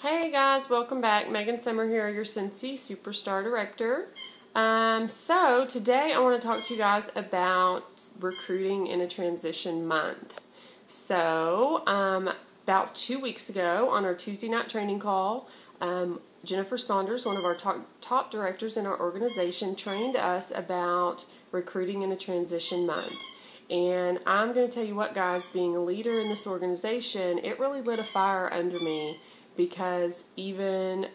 Hey guys, welcome back. Megan Sommer here, your Scentsy Superstar Director. So today I want to talk to you guys about recruiting in a transition month. So about 2 weeks ago on our Tuesday night training call, Jennifer Saunders, one of our top directors in our organization, trained us about recruiting in a transition month. And I'm going to tell you what, guys, being a leader in this organization, it really lit a fire under me. Because even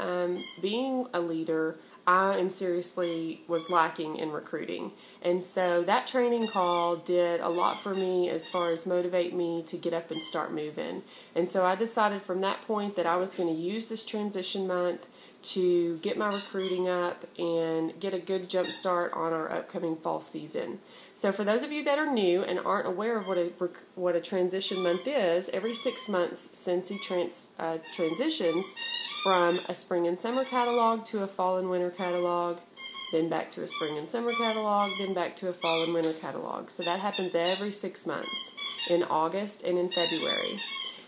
being a leader, I was lacking in recruiting. And so that training call did a lot for me as far as motivate me to get up and start moving. And so I decided from that point that I was going to use this transition month to get my recruiting up and get a good jump start on our upcoming fall season. So for those of you that are new and aren't aware of what a transition month is, every 6 months Scentsy transitions from a spring and summer catalog to a fall and winter catalog, then back to a spring and summer catalog, then back to a fall and winter catalog. So that happens every 6 months in August and in February.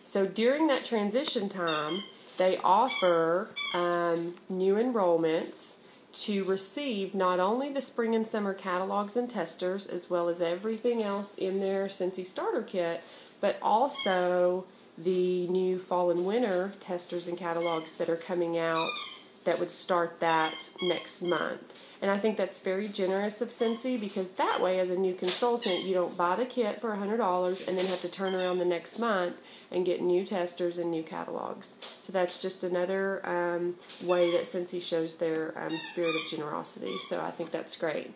So during that transition time, they offer new enrollments to receive not only the spring and summer catalogs and testers, as well as everything else in their Scentsy starter kit, but also the new fall and winter testers and catalogs that are coming out that would start that next month. And I think that's very generous of Scentsy, because that way, as a new consultant, you don't buy the kit for $100 and then have to turn around the next month and get new testers and new catalogs. So that's just another way that Scentsy shows their spirit of generosity. So I think that's great.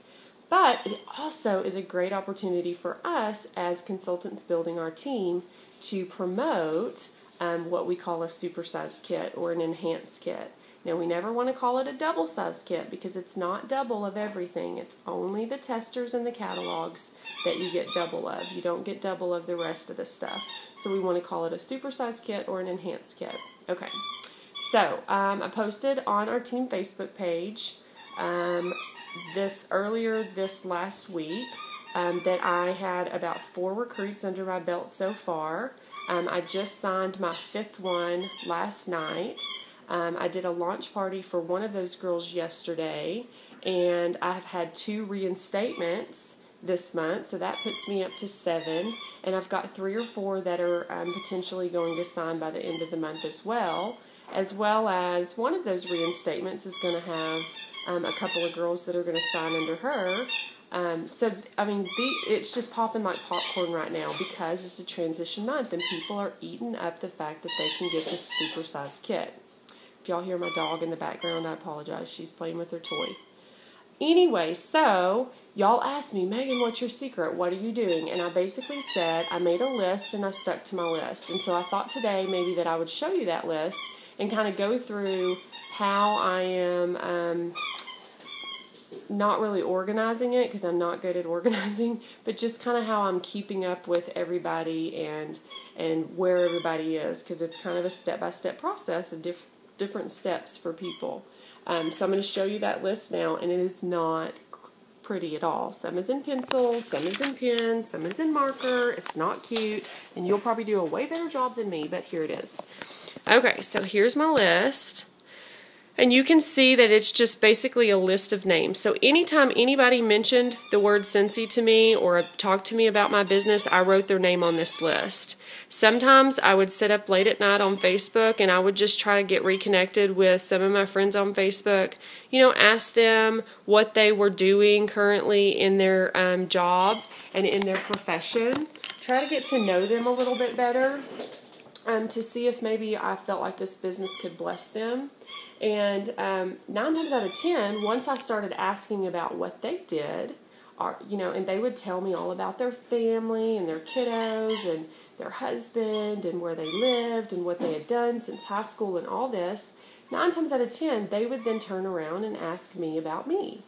But it also is a great opportunity for us as consultants building our team to promote what we call a supersized kit or an enhanced kit. Now, we never want to call it a double-sized kit because it's not double of everything. It's only the testers and the catalogs that you get double of. You don't get double of the rest of the stuff. So we want to call it a supersized kit or an enhanced kit. Okay. So I posted on our team Facebook page earlier this last week that I had about 4 recruits under my belt so far. I just signed my 5th one last night. I did a launch party for one of those girls yesterday, and I've had 2 reinstatements this month, so that puts me up to 7, and I've got 3 or 4 that are potentially going to sign by the end of the month as well as one of those reinstatements is going to have a couple of girls that are going to sign under her. It's just popping like popcorn right now because it's a transition month, and people are eating up the fact that they can get this supersized kit. If y'all hear my dog in the background, I apologize. She's playing with her toy. Anyway, so y'all asked me, Megan, what's your secret? What are you doing? And I basically said I made a list and I stuck to my list. And so I thought today maybe that I would show you that list and kind of go through how I am not really organizing it, because I'm not good at organizing, but just kind of how I'm keeping up with everybody and where everybody is, because it's kind of a step-by-step process of different steps for people. So I'm going to show you that list now, and it is not pretty at all. Some is in pencil, some is in pen, some is in marker. It's not cute, and you'll probably do a way better job than me, but here it is. Okay, so here's my list. And you can see that it's just basically a list of names. So anytime anybody mentioned the word Scentsy to me or talked to me about my business, I wrote their name on this list. Sometimes I would sit up late at night on Facebook and I would just try to get reconnected with some of my friends on Facebook. Ask them what they were doing currently in their job and in their profession. Try to get to know them a little bit better to see if maybe I felt like this business could bless them. And 9 times out of 10, once I started asking about what they did, and they would tell me all about their family and their kiddos and their husband and where they lived and what they had done since high school and all this, 9 times out of 10, they would then turn around and ask me about me.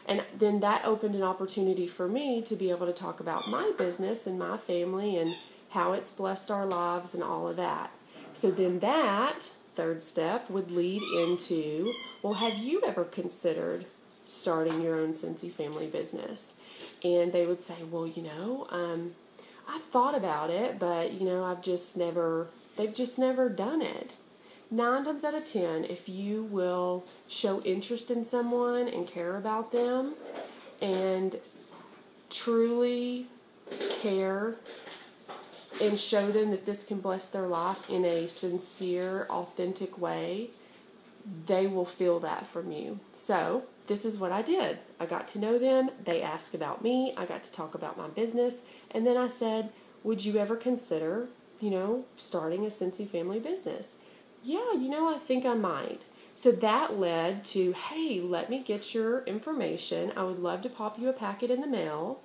And then that opened an opportunity for me to be able to talk about my business and my family and how it's blessed our lives and all of that. So then that 3rd step would lead into, well, have you ever considered starting your own Scentsy family business? And they would say, well, I've thought about it, but, they've just never done it. 9 times out of 10, if you will show interest in someone and care about them and truly care and show them that this can bless their life in a sincere, authentic way, they will feel that from you. So this is what I did. I got to know them. They asked about me. I got to talk about my business. And then I said, would you ever consider, starting a Cincy family business? Yeah, I think I might. So that led to, hey, let me get your information. I would love to pop you a packet in the mail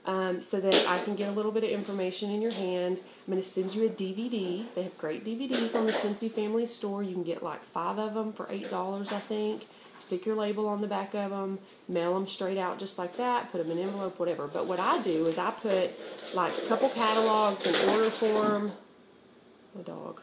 so that I can get a little bit of information in your hand. I'm going to send you a DVD. They have great DVDs on the Cincy Family store. You can get like 5 of them for $8, I think. Stick your label on the back of them. Mail them straight out just like that. Put them in an envelope, whatever. But what I do is I put like a couple catalogs in order form. My dog.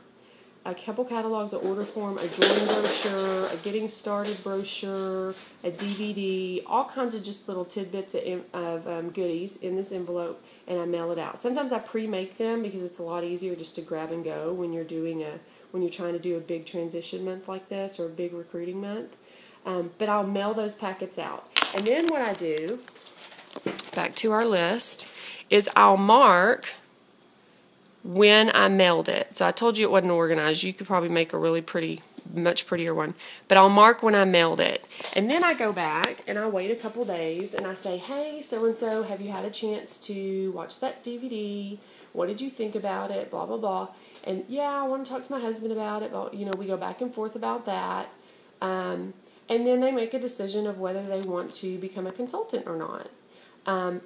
A couple catalogs of order form, a join brochure, a getting started brochure, a DVD, all kinds of just little tidbits of goodies in this envelope, and I mail it out. Sometimes I pre-make them because it's a lot easier just to grab and go when you're trying to do a big transition month like this or a big recruiting month. But I'll mail those packets out. And then what I do, back to our list, is I'll mark when I mailed it. So I told you it wasn't organized. You could probably make a really much prettier one. But I'll mark when I mailed it. And then I go back and I wait a couple days and I say, hey, so-and-so, have you had a chance to watch that DVD? What did you think about it? Blah, blah, blah. And yeah, I want to talk to my husband about it. But, we go back and forth about that. And then they make a decision of whether they want to become a consultant or not.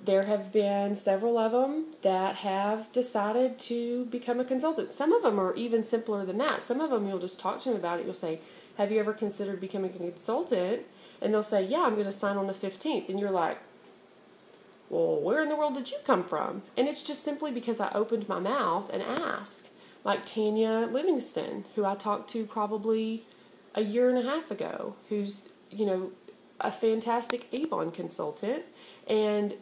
There have been several of them that have decided to become a consultant. Some of them are even simpler than that. Some of them you'll just talk to them about it. You'll say, have you ever considered becoming a consultant? And they'll say, yeah, I'm going to sign on the 15th. And you're like, well, where in the world did you come from? And it's just simply because I opened my mouth and asked. Like Tanya Livingston, who I talked to probably a year and a half ago, who's, a fantastic Avon consultant. And,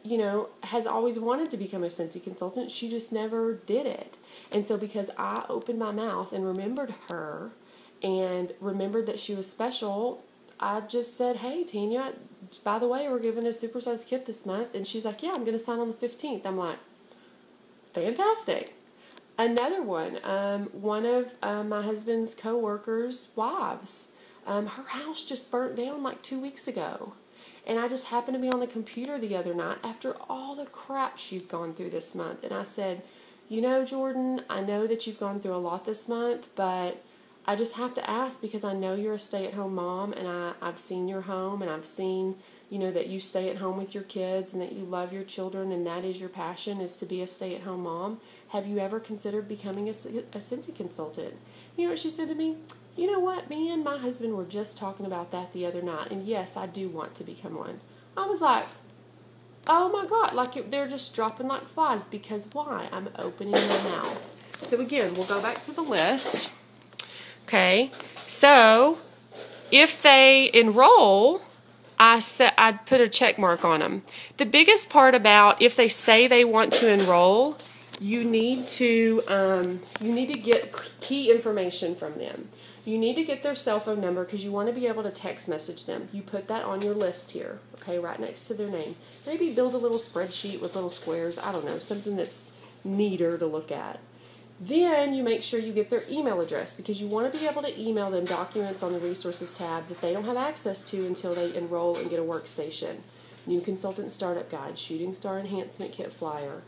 has always wanted to become a Cincy consultant. She just never did it. And so because I opened my mouth and remembered her and remembered that she was special, I just said, hey, Tanya, by the way, we're giving a supersized kit this month. And she's like, yeah, I'm going to sign on the 15th. I'm like, fantastic. Another one of my husband's co-workers' wives, her house just burnt down like 2 weeks ago. And I just happened to be on the computer the other night after all the crap she's gone through this month. And I said, Jordan, I know that you've gone through a lot this month, but I just have to ask because I know you're a stay-at-home mom, and I've seen your home, and I've seen, that you stay at home with your kids and that you love your children, and that is your passion, is to be a stay-at-home mom. Have you ever considered becoming a Cincy consultant? You know what she said to me? You know what, me and my husband were just talking about that the other night, and yes, I do want to become one. I was like, oh my God, they're just dropping like flies, because why? I'm opening my mouth. So again, we'll go back to the list. Okay, so if they enroll, I'd put a check mark on them. The biggest part about if they say they want to enroll, you need to get key information from them. You need to get their cell phone number because you want to be able to text message them. You put that on your list here, okay, right next to their name. Maybe build a little spreadsheet with little squares. I don't know, something that's neater to look at. Then you make sure you get their email address because you want to be able to email them documents on the resources tab that they don't have access to until they enroll and get a workstation. New consultant startup guide, shooting star enhancement kit flyer,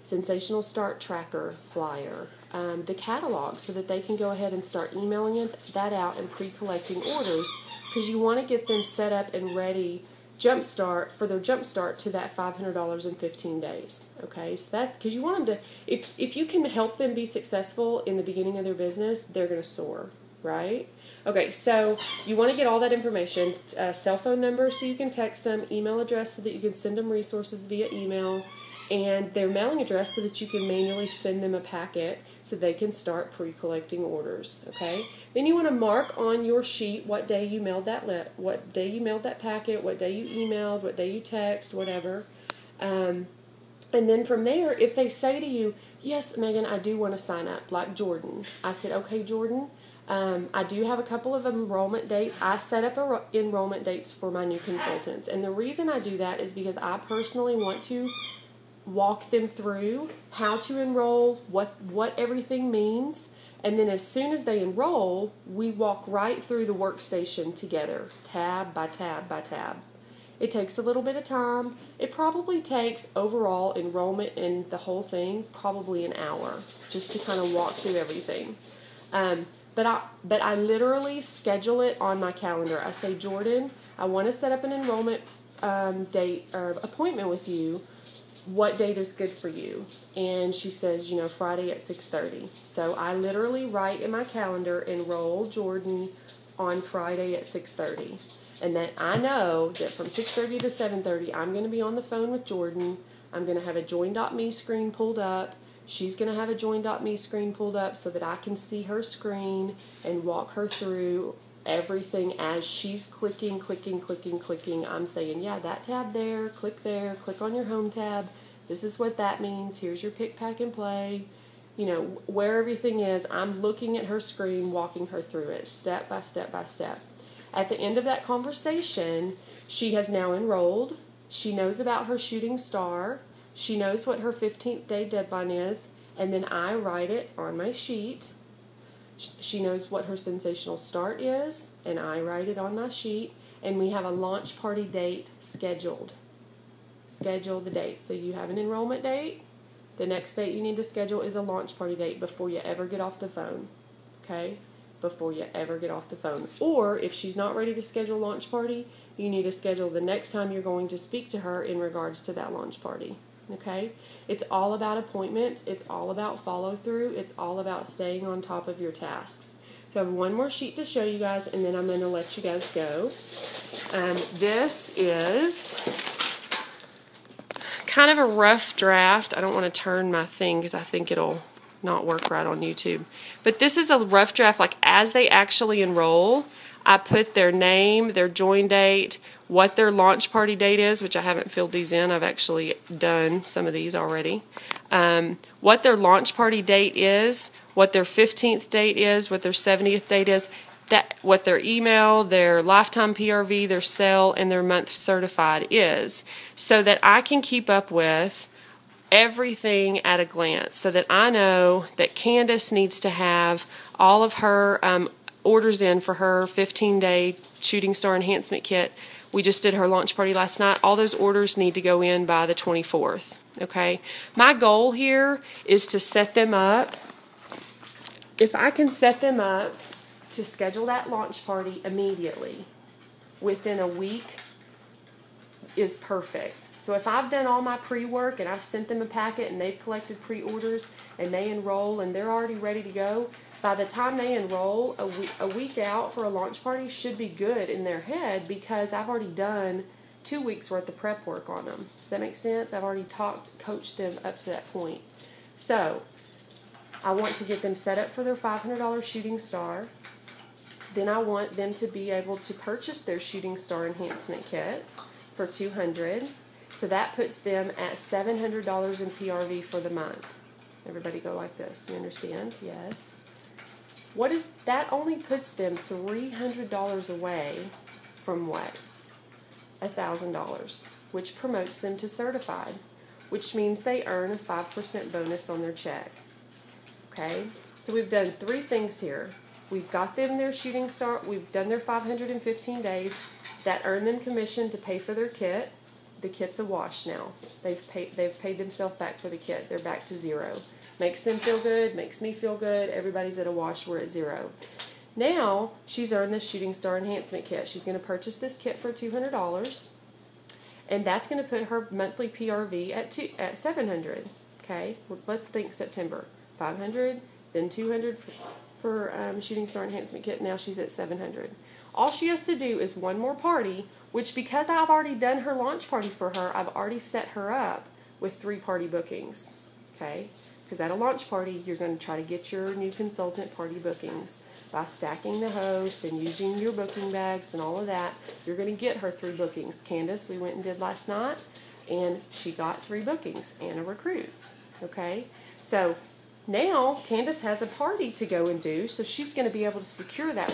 sensational start tracker flyer, the catalog so that they can go ahead and start emailing that out and pre-collecting orders because you want to get them set up and ready for their jumpstart to that $500 in 15 days. Okay, so that's because you want them to, if you can help them be successful in the beginning of their business, they're going to soar, right? Okay, so you want to get all that information, cell phone number so you can text them, email address so that you can send them resources via email, and their mailing address so that you can manually send them a packet so they can start pre-collecting orders. Okay. Then you want to mark on your sheet what day you mailed that packet, what day you emailed, what day you text, whatever. And then from there, if they say to you, "Yes, Megan, I do want to sign up," like Jordan, I said, "Okay, Jordan, I do have a couple of enrollment dates. I set up enrollment dates for my new consultants. And the reason I do that is because I personally want to walk them through how to enroll, what everything means. And then as soon as they enroll, we walk right through the workstation together, tab by tab by tab. It takes a little bit of time. It probably takes overall enrollment in the whole thing probably an hour just to kind of walk through everything. But I literally schedule it on my calendar. I say, Jordan, I want to set up an enrollment date or appointment with you. What date is good for you? And she says, Friday at 6:30. So I literally write in my calendar, enroll Jordan on Friday at 6:30. And then I know that from 6:30 to 7:30, I'm going to be on the phone with Jordan. I'm going to have a join.me screen pulled up. She's going to have a join.me screen pulled up so that I can see her screen and walk her through everything as she's clicking. I'm saying, yeah, that tab there, click on your home tab. This is what that means. Here's your pick, pack, and play. Where everything is, I'm looking at her screen, walking her through it, step by step by step. At the end of that conversation, she has now enrolled. She knows about her shooting star. She knows what her 15th day deadline is, and then I write it on my sheet. She knows what her sensational start is, and I write it on my sheet, and we have a launch party date scheduled. Schedule the date. So you have an enrollment date. The next date you need to schedule is a launch party date before you ever get off the phone. Okay? Before you ever get off the phone. Or if she's not ready to schedule a launch party, you need to schedule the next time you're going to speak to her in regards to that launch party. Okay? It's all about appointments. It's all about follow through. It's all about staying on top of your tasks. So I have one more sheet to show you guys, and then I'm going to let you guys go. This is kind of a rough draft. I don't want to turn my thing because I think it'll not work right on YouTube. But this is a rough draft. Like as they actually enroll, I put their name, their join date, what their launch party date is, which I haven't filled these in. I've actually done some of these already. What their launch party date is, what their 15th date is, what their 70th date is, what their email, their lifetime PRV, their cell, and their month certified is, so that I can keep up with everything at a glance, so that I know that Candace needs to have all of her orders in for her 15-day Shooting Star Enhancement Kit. We just did her launch party last night. All those orders need to go in by the 24th. Okay? My goal here is to set them up. If I can set them up to schedule that launch party immediately, within a week, is perfect. So if I've done all my pre-work and I've sent them a packet and they've collected pre-orders and they enroll and they're already ready to go, by the time they enroll, a week out for a launch party should be good in their head because I've already done 2 weeks worth of prep work on them. Does that make sense? I've already coached them up to that point. So I want to get them set up for their $500 Shooting Star. Then I want them to be able to purchase their Shooting Star Enhancement Kit for $200. So that puts them at $700 in PRV for the month. Everybody go like this. You understand? Yes. What is that? Only puts them $300 away from what? $1,000, which promotes them to certified, which means they earn a 5% bonus on their check. Okay? So we've done 3 things here. We've got them their Shooting Star. We've done their 515 days. That earned them commission to pay for their kit. The kit's a wash now. They've paid themselves back for the kit. They're back to zero. Makes them feel good. Makes me feel good. Everybody's at a wash. We're at zero. Now she's earned this Shooting Star Enhancement Kit. She's going to purchase this kit for $200, and that's going to put her monthly PRV at $700. Okay, well, let's think September. $500, then $200 for Shooting Star Enhancement Kit. Now she's at $700. All she has to do is one more party, which because I've already done her launch party for her, I've already set her up with 3 party bookings. Okay, because at a launch party, you're going to try to get your new consultant party bookings by stacking the host and using your booking bags and all of that. You're going to get her 3 bookings. Candace, we went and did last night, and she got 3 bookings and a recruit. Okay, so Now, Candace has a party to go and do, so she's going to be able to secure that